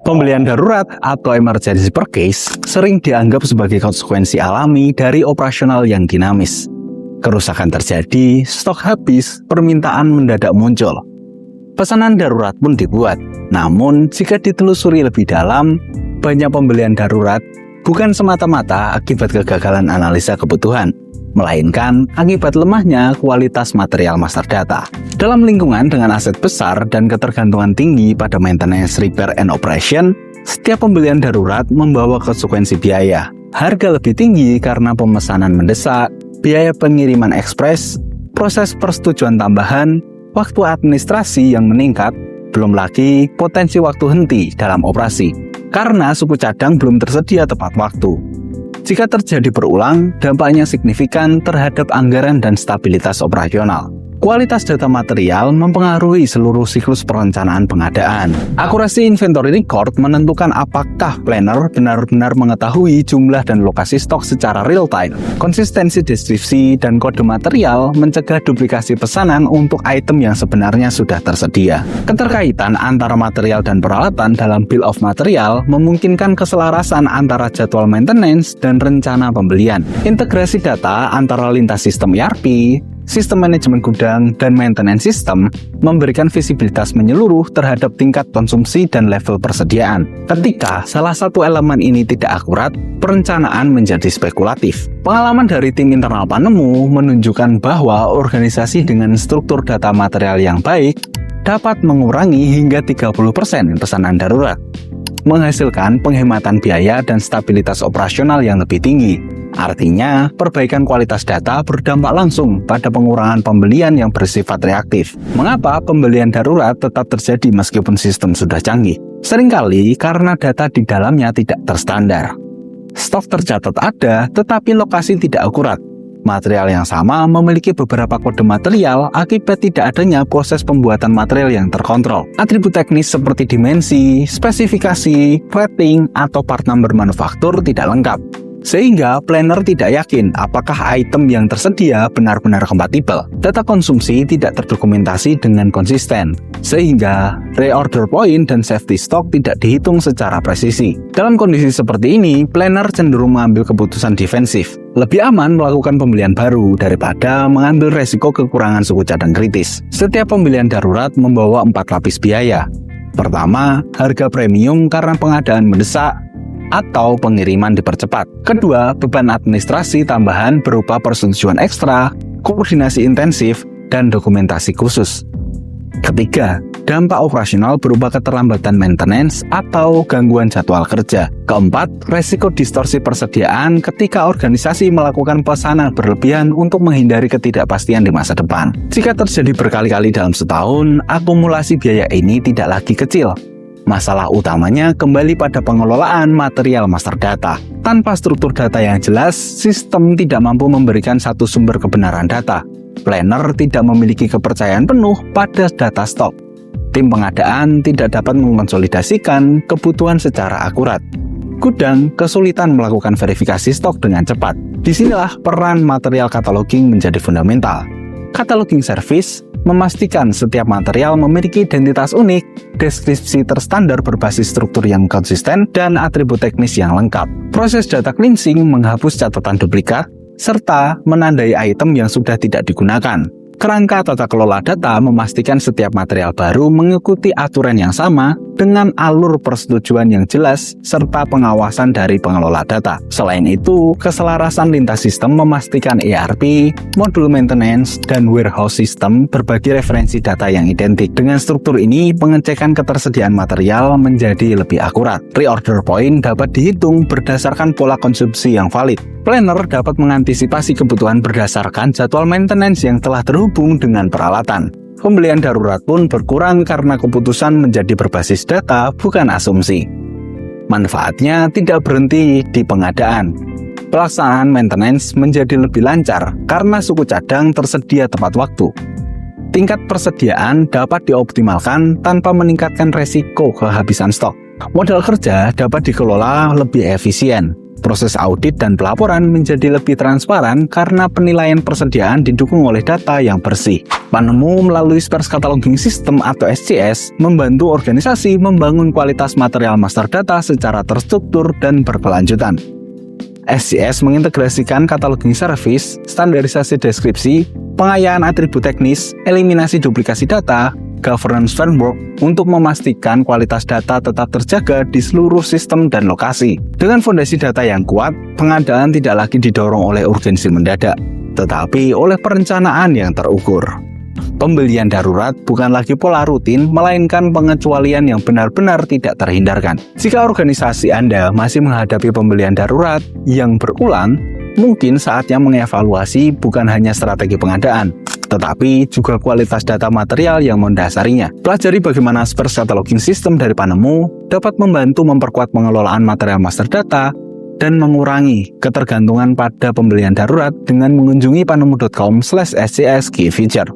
Pembelian darurat atau emergency purchase sering dianggap sebagai konsekuensi alami dari operasional yang dinamis. Kerusakan terjadi, stok habis, permintaan mendadak muncul. Pesanan darurat pun dibuat. Namun, jika ditelusuri lebih dalam, banyak pembelian darurat bukan semata-mata akibat kegagalan analisa kebutuhan, melainkan akibat lemahnya kualitas material master data. Dalam lingkungan dengan aset besar dan ketergantungan tinggi pada maintenance, repair, and operation, setiap pembelian darurat membawa konsekuensi biaya. Harga lebih tinggi karena pemesanan mendesak, biaya pengiriman ekspres, proses persetujuan tambahan, waktu administrasi yang meningkat, belum lagi potensi waktu henti dalam operasi, karena suku cadang belum tersedia tepat waktu. Jika terjadi berulang, dampaknya signifikan terhadap anggaran dan stabilitas operasional. Kualitas data material mempengaruhi seluruh siklus perencanaan pengadaan. Akurasi inventory record menentukan apakah planner benar-benar mengetahui jumlah dan lokasi stok secara real time. Konsistensi deskripsi dan kode material mencegah duplikasi pesanan untuk item yang sebenarnya sudah tersedia. Keterkaitan antara material dan peralatan dalam bill of material memungkinkan keselarasan antara jadwal maintenance dan rencana pembelian. Integrasi data antara lintas sistem ERP, sistem manajemen gudang, dan maintenance system memberikan visibilitas menyeluruh terhadap tingkat konsumsi dan level persediaan. Ketika salah satu elemen ini tidak akurat, perencanaan menjadi spekulatif. Pengalaman dari tim internal Panemu menunjukkan bahwa organisasi dengan struktur data material yang baik dapat mengurangi hingga 30% pesanan darurat, menghasilkan penghematan biaya dan stabilitas operasional yang lebih tinggi. Artinya, perbaikan kualitas data berdampak langsung pada pengurangan pembelian yang bersifat reaktif. Mengapa pembelian darurat tetap terjadi meskipun sistem sudah canggih? Seringkali karena data di dalamnya tidak terstandar. Stok tercatat ada, tetapi lokasi tidak akurat. Material yang sama memiliki beberapa kode material akibat tidak adanya proses pembuatan material yang terkontrol. Atribut teknis seperti dimensi, spesifikasi, rating, atau part number manufaktur tidak lengkap. Sehingga planner tidak yakin apakah item yang tersedia benar-benar kompatibel. Data konsumsi tidak terdokumentasi dengan konsisten, sehingga reorder point dan safety stock tidak dihitung secara presisi. Dalam kondisi seperti ini, planner cenderung mengambil keputusan defensif. Lebih aman melakukan pembelian baru daripada mengambil resiko kekurangan suku cadang kritis. Setiap pembelian darurat membawa 4 lapis biaya. Pertama, harga premium karena pengadaan mendesak atau pengiriman dipercepat. Kedua, beban administrasi tambahan berupa persetujuan ekstra, koordinasi intensif, dan dokumentasi khusus. Ketiga, dampak operasional berupa keterlambatan maintenance atau gangguan jadwal kerja. Keempat, resiko distorsi persediaan ketika organisasi melakukan pesanan berlebihan untuk menghindari ketidakpastian di masa depan. Jika terjadi berkali-kali dalam setahun, akumulasi biaya ini tidak lagi kecil. Masalah utamanya kembali pada pengelolaan material master data. Tanpa struktur data yang jelas, sistem tidak mampu memberikan satu sumber kebenaran data. Planner tidak memiliki kepercayaan penuh pada data stok. Tim pengadaan tidak dapat mengonsolidasikan kebutuhan secara akurat. Gudang kesulitan melakukan verifikasi stok dengan cepat. Disinilah peran material cataloging menjadi fundamental. Cataloging service memastikan setiap material memiliki identitas unik, deskripsi terstandar berbasis struktur yang konsisten, dan atribut teknis yang lengkap. Proses data cleansing menghapus catatan duplikat, serta menandai item yang sudah tidak digunakan. Kerangka tata kelola data memastikan setiap material baru mengikuti aturan yang sama dengan alur persetujuan yang jelas serta pengawasan dari pengelola data. Selain itu, keselarasan lintas sistem memastikan ERP, modul maintenance, dan warehouse system berbagi referensi data yang identik. Dengan struktur ini, pengecekan ketersediaan material menjadi lebih akurat. Reorder point dapat dihitung berdasarkan pola konsumsi yang valid. Planner dapat mengantisipasi kebutuhan berdasarkan jadwal maintenance yang telah terhubung dengan peralatan. Pembelian darurat pun berkurang karena keputusan menjadi berbasis data, bukan asumsi. Manfaatnya tidak berhenti di pengadaan. Pelaksanaan maintenance menjadi lebih lancar karena suku cadang tersedia tepat waktu. Tingkat persediaan dapat dioptimalkan tanpa meningkatkan resiko kehabisan stok. Modal kerja dapat dikelola lebih efisien. Proses audit dan pelaporan menjadi lebih transparan karena penilaian persediaan didukung oleh data yang bersih. Panemu melalui Sparse Cataloging System atau SCS membantu organisasi membangun kualitas material master data secara terstruktur dan berkelanjutan. SCS mengintegrasikan cataloging service, standarisasi deskripsi, pengayaan atribut teknis, eliminasi duplikasi data, governance framework untuk memastikan kualitas data tetap terjaga di seluruh sistem dan lokasi. Dengan fondasi data yang kuat, pengadaan tidak lagi didorong oleh urgensi mendadak, tetapi oleh perencanaan yang terukur. Pembelian darurat bukan lagi pola rutin, melainkan pengecualian yang benar-benar tidak terhindarkan. Jika organisasi Anda masih menghadapi pembelian darurat yang berulang, mungkin saatnya mengevaluasi bukan hanya strategi pengadaan, tetapi juga kualitas data material yang mendasarinya. Pelajari bagaimana Sparse Cataloging System dari Panemu dapat membantu memperkuat pengelolaan material master data dan mengurangi ketergantungan pada pembelian darurat dengan mengunjungi panemu.com/scs key feature.